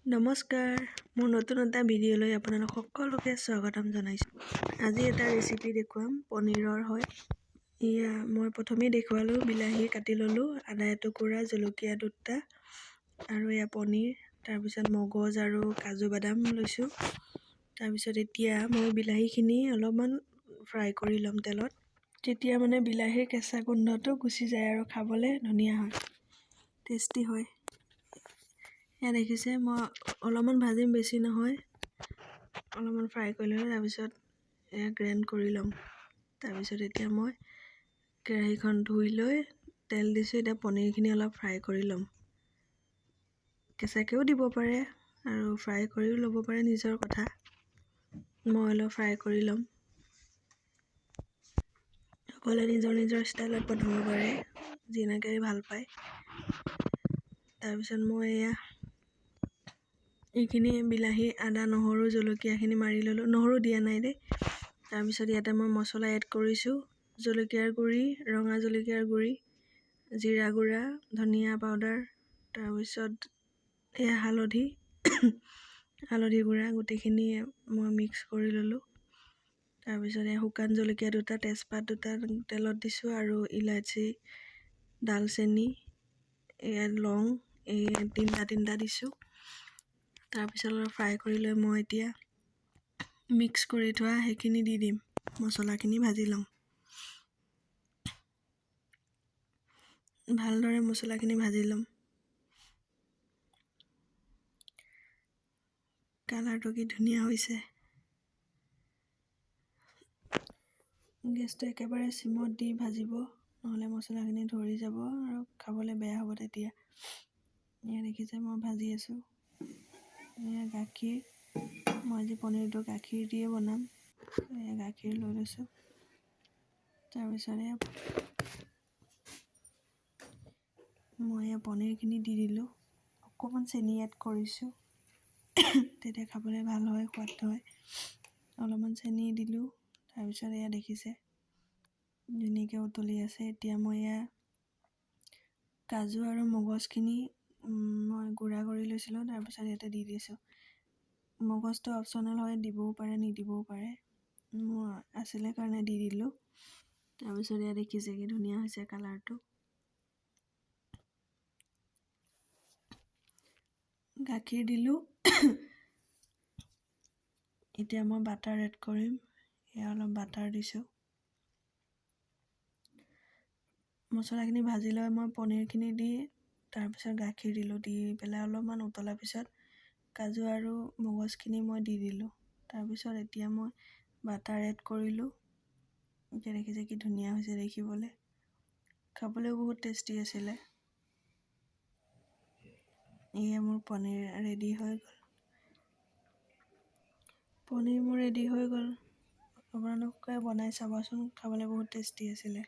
নমস্কাৰ, মোৰ নতুন এটা ভিডিঅ'লৈ আপোনালোক সকলোকে স্বাগতম জনাইছোঁ। আজি এটা ৰেচিপি দেখুৱাম, পনীৰৰ হয়। মই প্ৰথমেই দেখুৱালোঁ, বিলাহী কাটি ল'লোঁ, আদা এটুকুৰা, জলকীয়া দুটা আৰু পনীৰ, তাৰপিছত মগজ আৰু কাজু বাদাম লৈছোঁ। তাৰপিছত এতিয়া মই বিলাহীখিনি অলপমান ফ্ৰাই কৰি ল'ম তেলত। তেতিয়া মানে বিলাহীৰ কেঁচা গোন্ধটো গুচি যায় আৰু খাবলৈ ধুনীয়া হয়, টেষ্টি হয়। এয়া দেখিছে, মই অলপমান ভাজিম, বেছি নহয়, অলপমান ফ্ৰাই কৰি ল'লোঁ। তাৰপিছত গ্ৰাইণ্ড কৰি ল'ম। তাৰপিছত এতিয়া মই কেৰাহীখন ধুই লৈ তেল দিছোঁ। এতিয়া পনীৰখিনি অলপ ফ্ৰাই কৰি ল'ম। কেঁচাকৈও দিব পাৰে আৰু ফ্ৰাই কৰিও ল'ব পাৰে, নিজৰ কথা। মই অলপ ফ্ৰাই কৰি ল'ম। সকলোৱে নিজৰ নিজৰ ষ্টাইলত বনাব পাৰে, যেনেকৈ ভাল পায়। তাৰপিছত মই এইখিনি বিলাহী, আদা, নহৰু, জলকীয়াখিনি মাৰি ল'লোঁ। নহৰু দিয়া নাই দেই। তাৰপিছত ইয়াতে মই মছলা এড কৰিছোঁ, জলকীয়াৰ গুড়ি, ৰঙা জলকীয়াৰ গুড়ি, জিৰা গুড়া, ধনিয়া পাউডাৰ, তাৰপিছত হালধি হালধি গুড়া, গোটেইখিনি মই মিক্স কৰি ল'লোঁ। তাৰপিছত শুকান জলকীয়া দুটা, তেজপাত দুটা তেলত দিছোঁ আৰু ইলাচি, ডালচেনি, লং তিনিটা দিছোঁ। তাৰপিছত অলপ ফ্ৰাই কৰি লৈ মই এতিয়া মিক্স কৰি থোৱা সেইখিনি দি দিম। মছলাখিনি ভাজি ল'ম। ভালদৰে মছলাখিনি ভাজি ল'ম। কালাৰটো কি ধুনীয়া হৈছে। গেছটো একেবাৰে চিমত দি ভাজিব, নহ'লে মছলাখিনি ধৰি যাব আৰু খাবলৈ বেয়া হ'ব তেতিয়া। এয়া দেখিছে, মই ভাজি আছোঁ। এয়া গাখীৰ, মই আজি পনীৰটো গাখীৰ দিয়ে বনাম। এয়া গাখীৰ লৈ লৈছোঁ। তাৰপিছত মই পনীৰখিনি দি দিলোঁ। অকণমান চেনি এড কৰিছোঁ, তেতিয়া খাবলৈ ভাল হয়, সোৱাদ হয়। অলপমান চেনি দিলোঁ। তাৰপিছত দেখিছে, ধুনীয়াকৈ উতলি আছে। এতিয়া মই কাজু আৰু মগজখিনি মই গুড়া কৰি লৈছিলোঁ। তাৰপিছত ইয়াতে দি দিছোঁ। মগজটো অপশ্যনেল হয়, দিবও পাৰে, নিদিবও পাৰে। মোৰ আছিলে কাৰণে দি দিলোঁ। তাৰপিছত দেখিছে কি ধুনীয়া হৈছে কালাৰটো। গাখীৰ দিলোঁ। এতিয়া মই বাটাৰ এড কৰিম। অলপ বাটাৰ দিছোঁ। মছলাখিনি ভাজি লৈ মই পনীৰখিনি দি, তাৰপিছত গাখীৰ দিলোঁ। দি পেলাই অলপমান উতলাৰ পিছত কাজু আৰু মগজখিনি মই দি দিলোঁ। তাৰপিছত এতিয়া মই বাটাৰ এড কৰিলোঁ। এতিয়া দেখিছে কি ধুনীয়া হৈছে দেখিবলৈ। খাবলৈও বহুত টেষ্টি আছিলে। মোৰ পনীৰ ৰেডি হৈ গ'ল। আপোনালোকে বনাই চাবচোন, খাবলৈ বহুত টেষ্টি আছিলে।